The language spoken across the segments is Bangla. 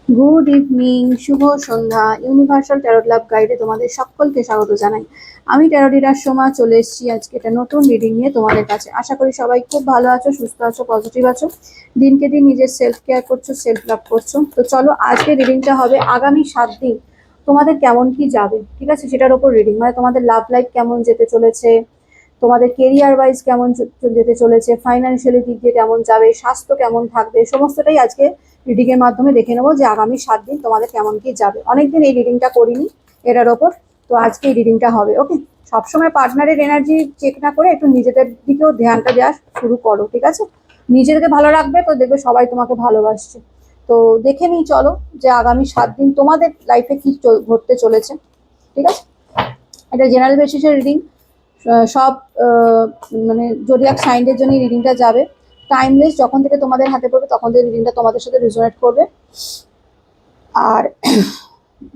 গুড ইভিনিং, শুভ সন্ধ্যা। ইউনিভার্সাল ট্যারোট লাভ গাইডে তোমাদের সকলকে স্বাগত জানাই। আমি ট্যারো রিডার সোমা চলে এসেছি আজকে একটা নতুন রিডিং নিয়ে তোমাদের কাছে। আশা করি সবাই খুব ভালো আছো, সুস্থ আছো, পজিটিভ আছো, দিনকে দিন নিজের সেলফ কেয়ার করছো, সেলফ লাভ করছো। তো চলো, আজকে রিডিংটা হবে আগামী 7 দিন তোমাদের কেমন কি যাবে, ঠিক আছে, সেটার ওপর রিডিং। মানে তোমাদের লাভ লাইফ কেমন যেতে চলেছে, তোমাদের কেরিয়ার ওয়াইজ কেমন যেতে চলেছে, ফাইন্যান্সিয়ালি দিক দিয়ে কেমন যাবে, স্বাস্থ্য কেমন থাকবে, সমস্তটাই আজকে রিডিং এর মাধ্যমে দেখে নেবো যে আগামী 7 দিন তোমাদের কেমন কি যাবে। অনেকদিন এই রিডিংটা করিনি এটার ওপর, তো আজকে এই রিডিংটা হবে। ওকে, সবসময় পার্টনারের এনার্জি চেক না করে একটু নিজেদের দিকেও ধ্যানটা দেওয়া শুরু করো, ঠিক আছে। নিজেদেরকে ভালো রাখবে তো দেখবে সবাই তোমাকে ভালোবাসছে। তো দেখে নিই চলো যে আগামী 7 দিন তোমাদের লাইফে কি ঘটতে চলেছে, ঠিক আছে। এটা জেনারেল বেসিসের রিডিং, সব মানে জোডিয়াক সাইনের জন্য রিডিংটা যাবে। টাইমলেস, যখন থেকে তোমাদের হাতে পড়বে তখন থেকে রিডিংটা তোমাদের সাথে রেজোনেট করবে। আর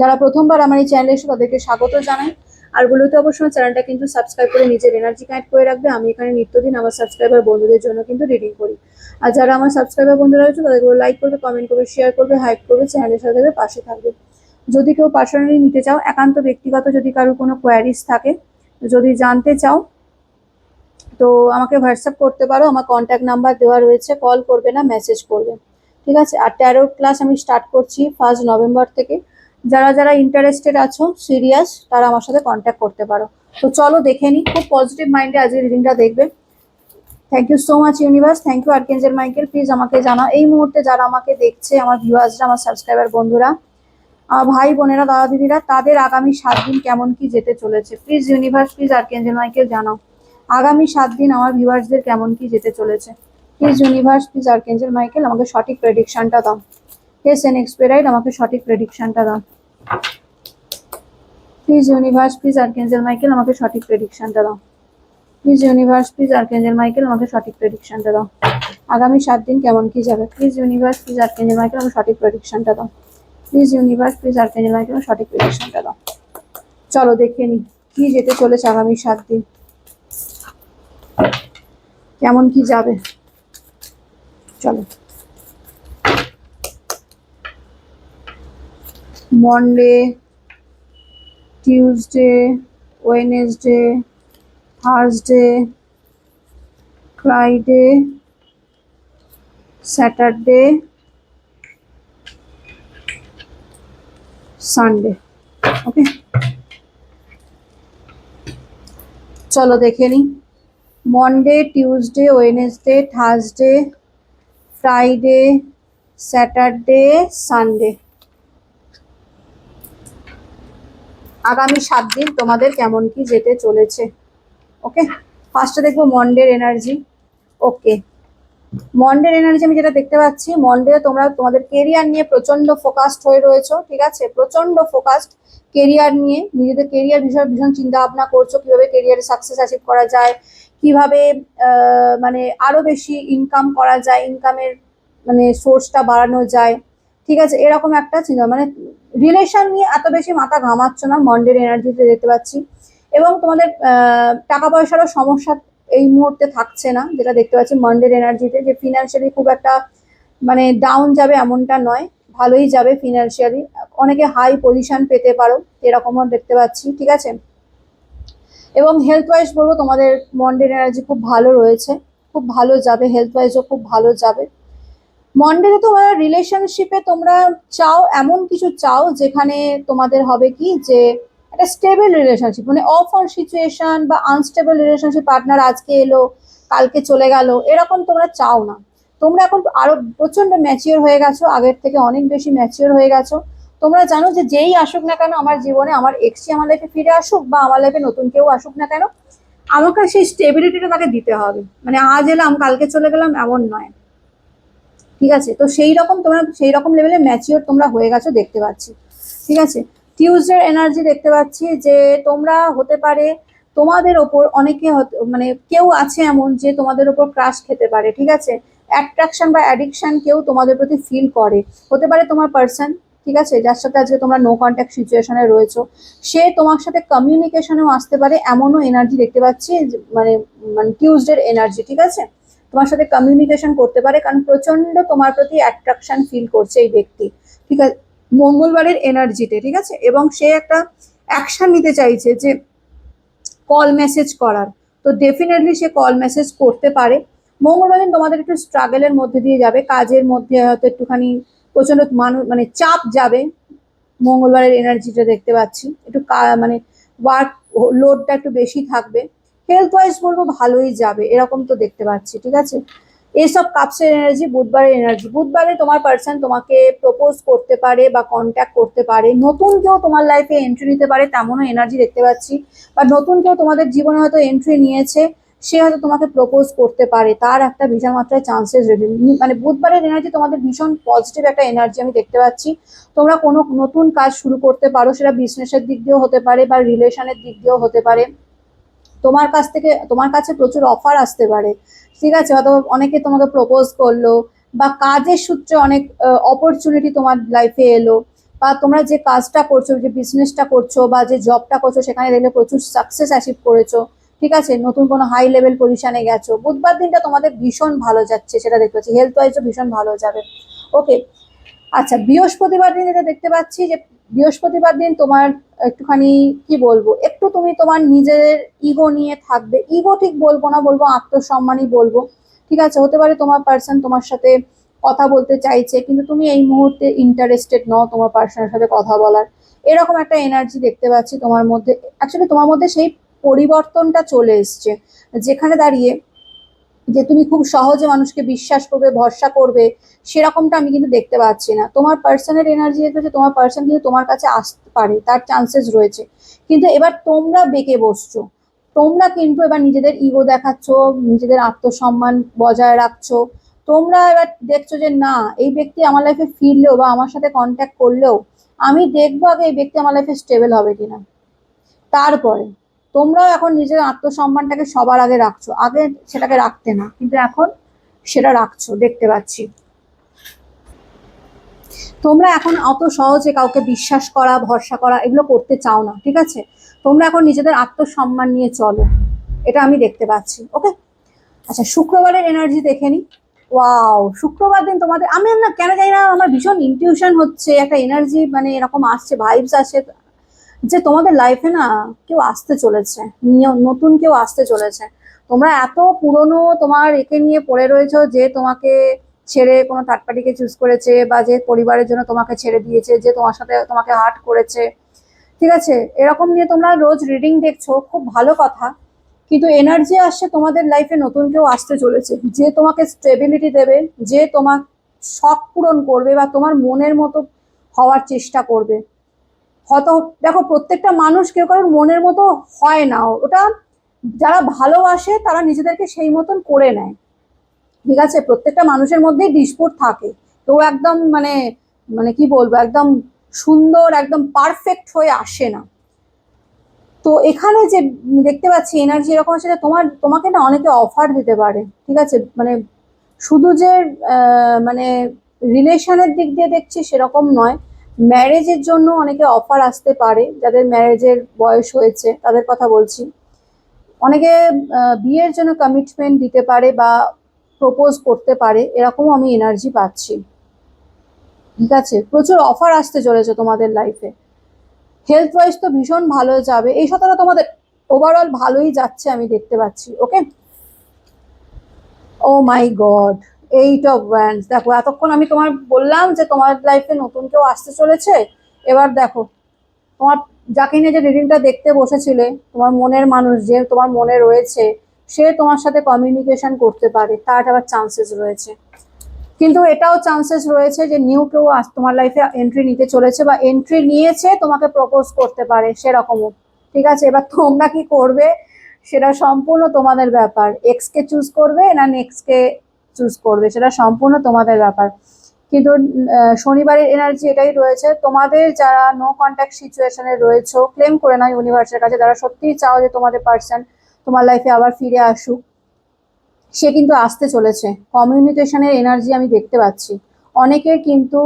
যারা প্রথমবার আমার এই চ্যানেলে এসে তাদেরকে স্বাগত জানাই। আর বলতে অবশ্যই চ্যানেলটা কিন্তু সাবস্ক্রাইব করে নিজের এনার্জি কানেক্ট করে রাখবে। আমি এখানে নিত্যদিন আমার সাবস্ক্রাইবার বন্ধুদের জন্য কিন্তু রিডিং করি। আর যারা আমার সাবস্ক্রাইবার বন্ধুরা রয়েছে তাদেরকে লাইক করবে, কমেন্ট করবে, শেয়ার করবে, হাইপ করবে, চ্যানেলের সাথে পাশে থাকবে। যদি কেউ পার্সোনালি নিতে চাও, একান্ত ব্যক্তিগত যদি কারোর কোনো কোয়ারিজ থাকে, যদি জানতে চাও, তো আমাকে হোয়াটসঅ্যাপ করতে পারো। আমার কন্ট্যাক্ট নাম্বার দেওয়া রয়েছে, কল করবে না, মেসেজ করবে, ঠিক আছে। আর ট্যারোর ক্লাস আমি স্টার্ট করছি 1 নভেম্বর থেকে। যারা যারা ইন্টারেস্টেড আছো, সিরিয়াস, তারা আমার সাথে কন্ট্যাক্ট করতে পারো। তো চলো দেখে নিই, খুব পজিটিভ মাইন্ডে আজকে রিডিংটা দেখবে। Thank you so much universe, thank you archangel Michael. Please আমাকে জানাও এই মুহূর্তে যারা আমাকে দেখছে, আমার ভিউয়ার্সরা, আমার সাবস্ক্রাইবার বন্ধুরা, আমার ভাই বোনেরা, দাদা দিদিরা, তাদের আগামী 7 দিন কেমন কি যেতে চলেছে। Please universe, please archangel Michael জানাও আগামী 7 দিন আমার ভিউয়ার্সদের কেমন কি যেতে চলেছে। Please universe, please archangel Michael আমাকে সঠিক প্রেডিকশনটা দাও। এস এন এক্সপেরাইড আমাকে সঠিক প্রেডিকশনটা দাও। Please universe, please archangel Michael আমাকে সঠিক প্রেডিকশনটা দাও। Please universe, please archangel Michael আমাকে সঠিক প্রেডিকশনটা দাও। আগামী 7 দিন কেমন কি যাবে। Please universe, please archangel Michael আমাকে সঠিক প্রেডিকশনটা দাও। Please universe, please archangel Michael সঠিক প্রেডিকশনটা দাও। চলো দেখে নি কি যেতে চলেছে আগামী 7 দিন, কেমন কি যাবে। চলো, Monday, Tuesday, Wednesday, Thursday, Friday, Saturday, Sunday. Okay, চলো দেখে নি। Monday, Tuesday, Wednesday, Thursday, Friday, Saturday, Sunday. আগামী 7 দিন তোমাদের কেমন কি যেতে চলেছে। ওকে, ফার্স্টে দেখবো মন্ডের এনার্জি। ওকে, মন্ডের এনার্জি আমি যেটা দেখতে পাচ্ছি, মন্ডে তোমরা তোমাদের কেরিয়ার নিয়ে প্রচন্ড ফোকাসড হয়ে রয়েছো, ঠিক আছে, প্রচন্ড ফোকাসড কেরিয়ার নিয়ে, নিজেদের কেরিয়ার বিষয়ে ভীষণ চিন্তা ভাবনা করছো, কিভাবে কেরিয়ারে সাকসেস অ্যাচিভ করা যায়, কিভাবে মানে আরো বেশি ইনকাম করা যায়, ইনকামের মানে সোর্সটা বাড়ানো যায়, ঠিক আছে, এরকম একটা চিন্তা। মানে রিলেশন নিয়ে এত বেশি মাথা ঘামাচ্ছ না মন্ডের এনার্জিতে দেখতে পাচ্ছি। এবং তোমাদের টাকা পয়সারও সমস্যা এই মুহূর্তে থাকছে না, যেটা দেখতে পাচ্ছি মন্ডের এনার্জিতে, যে ফিনান্সিয়ালি খুব একটা মানে ডাউন যাবে এমনটা নয়, ভালোই যাবে ফিনান্সিয়ালি। অনেকে হাই পজিশন পেতে পারো, এরকমও দেখতে পাচ্ছি, ঠিক আছে। এবং হেলথ ওয়াইজ বলবো তোমাদের মন্ডের এনার্জি খুব ভালো রয়েছে, খুব ভালো যাবে, হেলথ ওয়াইজও খুব ভালো যাবে। মন্ডেতে তোমার রিলেশনশিপে তোমরা চাও এমন কিছু চাও যেখানে তোমাদের হবে কি, যে একটা স্টেবল রিলেশনশিপ, মানে অফ অন সিচুয়েশন বা আনস্টেবল রিলেশনশিপ, পার্টনার আজকে এলো কালকে চলে গেল, এরকম তোমরা চাও না। তোমরা এখন আরো প্রচন্ড ম্যাচিওর হয়ে গেছো, আগের থেকে অনেক বেশি ম্যাচিওর হয়ে গেছো। তোমরা জানো যে যেই আসুক না কেন আমার জীবনে, আমার এক্সই আমার লাইফে ফিরে আসুক বা আমার লাইফে নতুন কেউ আসুক না কেন, আমাকে সেই স্টেবিলিটিটা তাকে দিতে হবে। মানে আজ এলাম কালকে চলে গেলাম এমন নয়, ঠিক আছে। তো সেই রকম তোমরা সেই রকম লেভেলে ম্যাচিওর তোমরা হয়ে গেছো দেখতে পাচ্ছি, ঠিক আছে। টিউসডে এনার্জি দেখতে পাচ্ছি যে তোমরা হতে পারে তোমাদের ওপর অনেকে মানে কেউ আছে এমন যে তোমাদের ওপর ক্রাশ খেতে পারে, ঠিক আছে। অ্যাট্রাকশন বা অ্যাডিকশন কেউ তোমাদের প্রতি ফিল করে, হতে পারে তোমার পার্সন, ঠিক আছে, যার সাথে আজকে তোমরা নো কন্ট্যাক্ট সিচুয়েশনে রয়েছো, সে তোমার সাথে কমিউনিকেশনেও আসতে পারে, এমনও এনার্জি দেখতে পাচ্ছি মানে মানে টিউসডের এনার্জি, ঠিক আছে। তোমার সাথে কমিউনিকেশন করতে পারে, কারণ প্রচন্ড তোমার প্রতি অ্যাট্রাকশন ফিল করছে এই ব্যক্তি, ঠিক আছে, মঙ্গলবারের এনার্জিতে, ঠিক আছে। এবং সে একটা অ্যাকশন নিতে চাইছে যে কল মেসেজ করার, তো ডেফিনেটলি সে কল মেসেজ করতে পারে। মঙ্গলবার দিন তোমাদের একটু স্ট্রাগলের মধ্যে দিয়ে যাবে, কাজের মধ্যে হয়তো একটুখানি প্রচন্ড মানুষ মানে চাপ যাবে, মঙ্গলবারের এনার্জিটা দেখতে পাচ্ছি, একটু মানে ওয়ার্ক লোডটা একটু বেশি থাকবে। হেলথ ওয়াইজ বলবো ভালোই যাবে, এরকম তো দেখতে পাচ্ছি, ঠিক আছে। এইসব কাপসের এনার্জি, বুধবারের এনার্জি, বুধবারে তোমার পার্সন তোমাকে প্রপোজ করতে পারে বা কন্ট্যাক্ট করতে পারে, নতুন কেউ তোমার লাইফে এন্ট্রি নিতে পারে, তেমনও এনার্জি দেখতে পাচ্ছি। বা নতুন কেউ তোমাদের জীবনে হয়তো এন্ট্রি নিয়েছে, সে হয়তো তোমাকে প্রপোজ করতে পারে, তার একটা বিশাল মাত্রায় চান্সেস রয়েছে। মানে বুধবারের এনার্জি তোমাদের ভীষণ পজিটিভ একটা এনার্জি আমি দেখতে পাচ্ছি। তোমরা কোনো নতুন কাজ শুরু করতে পারো, সেটা বিজনেসের দিক দিয়েও হতে পারে বা রিলেশনের দিক দিয়েও হতে পারে। তোমার কাছে প্রচুর অফার আসতে পারে, ঠিক আছে, হয়তো অনেকে তোমাকে প্রপোজ করলো, বা কাজের সূত্রে অনেক অপরচুনিটি তোমার লাইফে এলো, বা তোমরা যে কাজটা করছো, যে বিজনেসটা করছো বা যে জবটা করছো, সেখানে দেখলে প্রচুর সাকসেস অ্যাচিভ করেছো, ঠিক আছে, নতুন কোনো হাই লেভেল পজিশনে গেছো। বুধবার দিনটা তোমাদের ভীষণ ভালো যাচ্ছে, সেটা দেখতে পাচ্ছি। হেলথ ওয়াইজও ভীষণ ভালো যাবে। ওকে, আচ্ছা, বৃহস্পতিবার দিন এটা দেখতে পাচ্ছি যে বৃহস্পতিবার দিন তোমার একটুখানি কি বলবো, একটু তুমি তোমার নিজের ইগো নিয়ে থাকবে, ইগো ঠিক বলবো না, বলবো আত্মসম্মানই বলবো, ঠিক আছে। হতে পারে তোমার পার্সন তোমার সাথে কথা বলতে চাইছে, কিন্তু তুমি এই মুহূর্তে ইন্টারেস্টেড নও তোমার পার্সনের সাথে কথা বলার, এরকম একটা এনার্জি দেখতে পাচ্ছি তোমার মধ্যে। অ্যাকচুয়ালি তোমার মধ্যে সেই পরিবর্তনটা চলে এসছে, যেখানে দাঁড়িয়ে যে তুমি খুব সহজে মানুষকে বিশ্বাস করবে, ভরসা করবে, সেরকমটা আমি কিন্তু দেখতে পাচ্ছি না। তোমার পার্সনের এনার্জি দেখেছে, তোমার পার্সন কিন্তু তোমার কাছে আসতে পারে, তার চান্সেস রয়েছে। কিন্তু এবার তোমরা বেঁকে বসছো, তোমরা কিন্তু এবার নিজেদের ইগো দেখাচ্ছ, নিজেদের আত্মসম্মান বজায় রাখছো। তোমরা এবার দেখছো যে না, এই ব্যক্তি আমার লাইফে ফিরলেও বা আমার সাথে কন্ট্যাক্ট করলেও আমি দেখবো আগে এই ব্যক্তি আমার লাইফে স্টেবল হবে কিনা, তারপরে তোমরাও এখন নিজের আত্মসম্মানটাকে সবার আগে রাখছো, আগে সেটাকে রাখতে না, কিন্তু এখন সেটা রাখছো দেখতে পাচ্ছি। তোমরা এখন অত সহজে কাউকে বিশ্বাস করা, ভরসা করা এগুলো করতে চাও না, ঠিক আছে। তোমরা এখন নিজেদের আত্মসম্মান নিয়ে চলো, এটা আমি দেখতে পাচ্ছি। ওকে, আচ্ছা, শুক্রবারের এনার্জি দেখে নি। ওয়াও, শুক্রবার দিন তোমাদের, আমি না কেন জানি না, আমার ভীষণ ইনটিউশন হচ্ছে, একটা এনার্জি মানে এরকম আসছে, ভাইবস আসে যে তোমাদের লাইফে না কেউ আসতে চলেছে, নতুন কেউ আসতে চলেছে। তোমরা এত পুরনো তোমার একে নিয়ে পড়ে রয়েছো, যে তোমাকে ছেড়ে কোনো থার্ড পার্টিকে চুজ করেছে, বা যে পরিবারের জন্য তোমাকে ছেড়ে দিয়েছে, যে তোমার সাথে তোমাকে হার্ট করেছে, ঠিক আছে, এরকম নিয়ে তোমরা রোজ রিডিং দেখছো, খুব ভালো কথা। কিন্তু এনার্জি আসছে তোমাদের লাইফে নতুন কেউ আসতে চলেছে, যে তোমাকে স্টেবিলিটি দেবে, যে তোমার শখ পূরণ করবে বা তোমার মনের মতো হওয়ার চেষ্টা করবে। হয়তো দেখো, প্রত্যেকটা মানুষ কেউ কারোর মনের মতো হয় না, ওটা যারা ভালোবাসে তারা নিজেদেরকে সেই মতন করে নেয়, ঠিক আছে। প্রত্যেকটা মানুষের মধ্যেই ডিসপুট থাকে, কেউ একদম মানে মানে কি বলবো, একদম সুন্দর একদম পারফেক্ট হয়ে আসে না। তো এখানে যে দেখতে পাচ্ছি এনার্জি এরকম আছে যে তোমাকে না অনেকে অফার দিতে পারে, ঠিক আছে, মানে শুধু যে মানে রিলেশনের দিক দিয়ে দেখছি সেরকম নয়, ম্যারেজের জন্য অনেকে অফার আসতে পারে, যাদের ম্যারেজের বয়স হয়েছে তাদের কথা বলছি। অনেকে বিয়ের জন্য কমিটমেন্ট দিতে পারে বা প্রপোজ করতে পারে, এরকম আমি এনার্জি পাচ্ছি, ঠিক আছে। প্রচুর অফার আসতে চলেছে তোমাদের লাইফে। হেলথ ওয়াইজ তো ভীষণ ভালো যাবে, এই সপ্তাহটা তোমাদের ওভারঅল ভালোই যাচ্ছে আমি দেখতে পাচ্ছি। ওকে, ও মাই গড, 8 অফ ওয়ান্ডস, দেখো এতক্ষণ আমি তোমার বললাম যে তোমার লাইফে নতুন কেউ আসতে চলেছে, এবার দেখো তোমার যাকে নিয়ে যে রিডিংটা দেখতে বসেছিলে, তোমার মনের মানুষ যে তোমার মনে রয়েছে, সে তোমার সাথে কমিউনিকেশন করতে পারে, তার আবার চান্সেস রয়েছে। কিন্তু এটাও চান্সেস রয়েছে যে নিউ কেউ তোমার লাইফে এন্ট্রি নিতে চলেছে, বা এন্ট্রি নিয়েছে তোমাকে প্রপোজ করতে পারে সেরকমও, ঠিক আছে। এবার তোমরা কি করবে সেটা সম্পূর্ণ তোমাদের ব্যাপার, এক্স কে চুজ করবে না নেক্সট কে চুজ করবে, সেটা সম্পূর্ণ তোমাদের ব্যাপার। কিন্তু শনিবারের এনার্জি এটাই রয়েছে, তোমাদের যারা নো কন্ট্যাক্ট সিচুয়েশনে রয়েছে, ক্লেম করে না ইউনিভার্সের কাছে, যারা সত্যিই চাও যে তোমাদের পার্সন তোমার লাইফে আবার ফিরে আসুক, সে কিন্তু আসতে চলেছে। কমিউনিকেশনের এনার্জি আমি দেখতে পাচ্ছি, অনেকের কিন্তু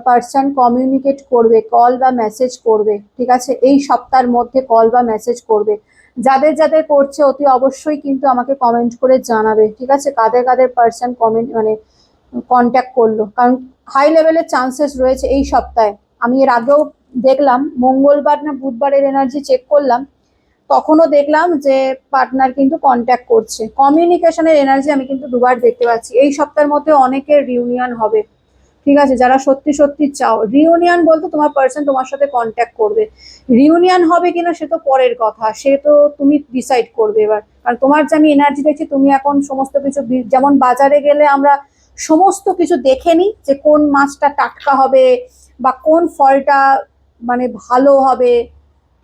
পার্সন কমিউনিকেট করবে, কল বা মেসেজ করবে, ঠিক আছে, এই সপ্তাহের মধ্যে কল বা মেসেজ করবে। যাদের যাদের করছে অতি অবশ্যই কিন্তু আমাকে কমেন্ট করে জানাবে, ঠিক আছে, কাদের কাদের পার্সন কমেন্ট মানে কন্ট্যাক্ট করলো, কারণ হাই লেভেলের চান্সেস রয়েছে এই সপ্তাহে। আমি এর আগেও দেখলাম মঙ্গলবার না বুধবারের এনার্জি চেক করলাম, তখনও দেখলাম যে পার্টনার কিন্তু কন্ট্যাক্ট করছে। কমিউনিকেশনের এনার্জি আমি কিন্তু দুবার দেখতে পাচ্ছি। এই সপ্তাহের মধ্যে অনেকের রিউনিয়ন হবে, ঠিক আছে, যারা সত্যি সত্যি চাও রিউনিয়ন বলতে তোমার পার্সন তোমার সাথে কন্ট্যাক্ট করবে। রিউনিয়ন হবে কিনা সে তো পরের কথা, সে তো তুমি ডিসাইড করবে এবার, কারণ তোমার যে আমি এনার্জি দেখছি তুমি এখন সমস্ত কিছু যেমন বাজারে গেলে আমরা সমস্ত কিছু দেখে নিই যে কোন মাছটা টাটকা হবে বা কোন ফলটা মানে ভালো হবে,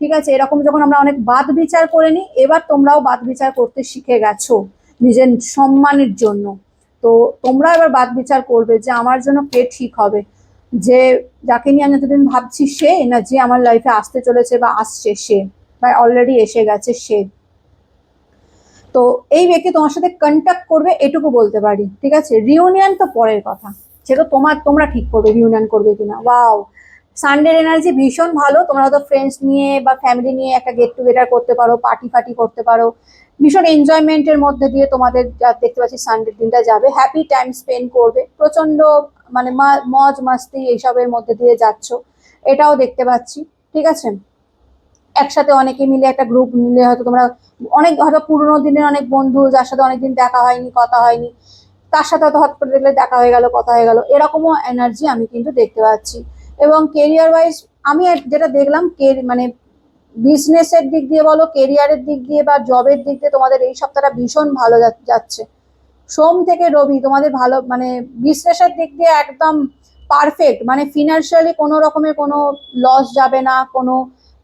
ঠিক আছে, এরকম যখন আমরা অনেক বাদ বিচার করে নিই, এবার তোমরাও বাদ বিচার করতে শিখে গেছো নিজের সম্মানের জন্য। তো তোমরা এবার বাদ বিচার করবে যে আমার জন্য কে ঠিক হবে, যে যাকে নিয়ে আমি এতদিন ভাবছি সে, না যে আমার লাইফে আসতে চলেছে বা আসছে সে, বা অলরেডি এসে গেছে সে। তো এই ব্যক্তি তোমার সাথে কন্ট্যাক্ট করবে এটুকু বলতে পারি, ঠিক আছে। রিউনিয়ন তো পরের কথা, সেটা তোমরা ঠিক করবে রিউনিয়ন করবে কিনা। ওয়াও, সানডের এনার্জি ভীষণ ভালো, তোমরা তো ফ্রেন্ডস নিয়ে বা ফ্যামিলি নিয়ে একটা গেট টুগেদার করতে পারো, পার্টি ফার্টি করতে পারো, ভীষণ এনজয়মেন্টের মধ্যে দিয়ে তোমাদের যা দেখতে পাচ্ছি সানডের দিনটা যাবে, হ্যাপি টাইম স্পেন্ড করবে, প্রচন্ড মানে মজ মাস্তি এইসবের মধ্যে দিয়ে যাচ্ছ, এটাও দেখতে পাচ্ছি, ঠিক আছে। একসাথে অনেকে মিলে একটা গ্রুপ মিলে হয়তো তোমরা অনেক হয়তো পুরোনো দিনের অনেক বন্ধু যার সাথে অনেকদিন দেখা হয়নি কথা হয়নি, তার সাথে হয়তো হট করে দেখলে দেখা হয়ে গেল কথা হয়ে গেল, এরকমও এনার্জি আমি কিন্তু দেখতে পাচ্ছি। এবং কেরিয়ার ওয়াইজ আমি যেটা দেখলাম মানে বিজনেসের দিক দিয়ে বলো, কেরিয়ারের দিক দিয়ে বা জবের দিক দিয়ে তোমাদের এই সপ্তাহটা ভীষণ ভালো যাচ্ছে। সোম থেকে রবি তোমাদের ভালো, মানে বিজনেসের দিক দিয়ে একদম পারফেক্ট, মানে ফিনান্সিয়ালি কোনো রকমের কোনো লস যাবে না, কোনো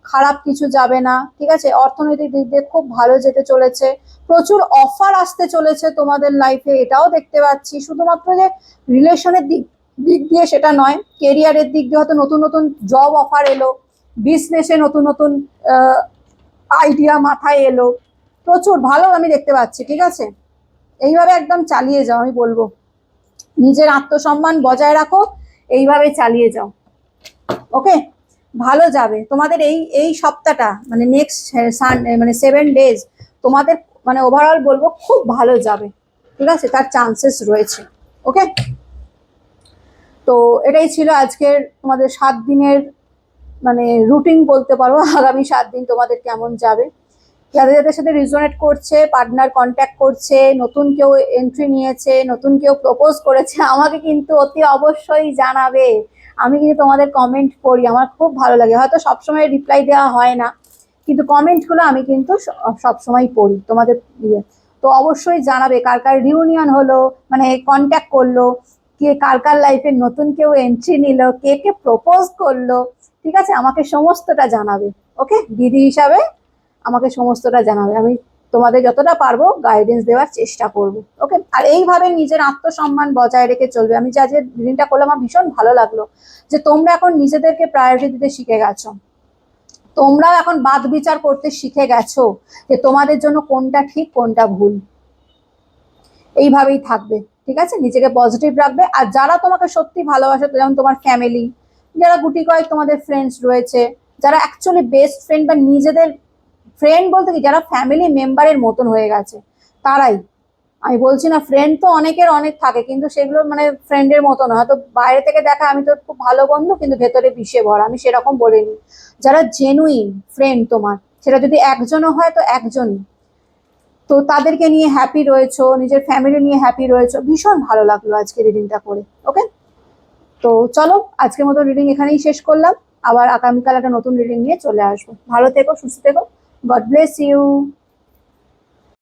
খারাপ কিছু যাবে না, ঠিক আছে। অর্থনৈতিক দিক দিয়ে খুব ভালো যেতে চলেছে, প্রচুর অফার আসতে চলেছে তোমাদের লাইফে, এটাও দেখতে পাচ্ছি। শুধুমাত্র যে রিলেশনের দিক দিক দিয়ে সেটা নয়, কেরিয়ারের দিক দিয়ে হয়তো নতুন নতুন জব অফার এলো, বিজনেসে নতুন নতুন আইডিয়া মাথায় এলো, প্রচুর ভালো আমি দেখতে পাচ্ছি, ঠিক আছে। এইভাবে একদম চালিয়ে যাও, আমি বলবো নিজের আত্মসম্মান বজায় রাখো, এইভাবে চালিয়ে যাও, ওকে। ভালো যাবে তোমাদের এই এই সপ্তাহটা, মানে নেক্সট মানে 7 ডেজ তোমাদের মানে ওভারঅল বলবো খুব ভালো যাবে, ঠিক আছে, তার চান্সেস রয়েছে, ওকে। তো এটাই ছিল আজকের তোমাদের 7 দিনের মানে রুটিন বলতে পারো, আগামী 7 দিন তোমাদের কেমন যাবে। যাদের যাদের সাথে রিজোনেট করছে, পার্টনার কন্ট্যাক্ট করছে, নতুন কেউ এন্ট্রি নিয়েছে, নতুন কেউ প্রপোজ করেছে, আমাকে কিন্তু অতি অবশ্যই জানাবে। আমি কিন্তু তোমাদের কমেন্ট পড়ি, আমার খুব ভালো লাগে, হয়তো সবসময় রিপ্লাই দেওয়া হয় না, কিন্তু কমেন্টগুলো আমি কিন্তু সবসময় পড়ি তোমাদের ইয়ে। তো অবশ্যই জানাবে কার কার রিউনিয়ন হলো, মানে কন্ট্যাক্ট করলো, কে কার কার লাইফে নতুন কেউ এন্ট্রি নিল, কে কে প্রপোজ করলো, ঠিক আছে, আমাকে সমস্তটা জানাবে, ওকে। দিদি হিসাবে আমাকে সমস্তটা জানাবে, আমি তোমাদের যতটা পারবো গাইডেন্স দেওয়ার চেষ্টা করব, ওকে। আর এইভাবে নিজের আত্মসম্মান বজায় রেখে চলবে। আমি যা যে রিডিংটা করলাম আমার ভীষণ ভালো লাগলো যে তোমরা এখন নিজেদেরকে প্রায়োরিটি দিতে শিখে গেছো, তোমরাও এখন বাদ বিচার করতে শিখে গেছো যে তোমাদের জন্য কোনটা ঠিক কোনটা ভুল। এইভাবেই থাকবে, ঠিক আছে, নিজেকে পজিটিভ রাখবে। আর যারা তোমাকে সত্যি ভালোবাসে, যেমন তোমার ফ্যামিলি, যারা গুটি কয়েক তোমাদের ফ্রেন্ডস রয়েছে, যারা অ্যাকচুয়ালি বেস্ট ফ্রেন্ড বা নিজেদের ফ্রেন্ড বলতে কি যারা ফ্যামিলি মেম্বারের মতন হয়ে গেছে, তারাই। আমি বলছি না, ফ্রেন্ড তো অনেকের অনেক থাকে, কিন্তু সেগুলো মানে ফ্রেন্ডের মতো না, হয়তো বাইরে থেকে দেখা আমি তো খুব ভালো বন্ধু কিন্তু ভেতরে বিষে ভরা, আমি সেরকম বলিনি। যারা জেনুইন ফ্রেন্ড তোমার, সেটা যদি একজনও হয় তো একজনই, তো তাদেরকে নিয়ে হ্যাপি রয়েছো, নিজের ফ্যামিলি নিয়ে হ্যাপি রয়েছো, ভীষণ ভালো লাগলো আজকে রিডিংটা করে, ওকে। তো চলো আজকের মতো রিডিং এখানেই শেষ করলাম, আবার আগামীকাল একটা নতুন রিডিং নিয়ে চলে আসবো। ভালো থেকো, সুস্থ থেকো, গড ব্লেস ইউ।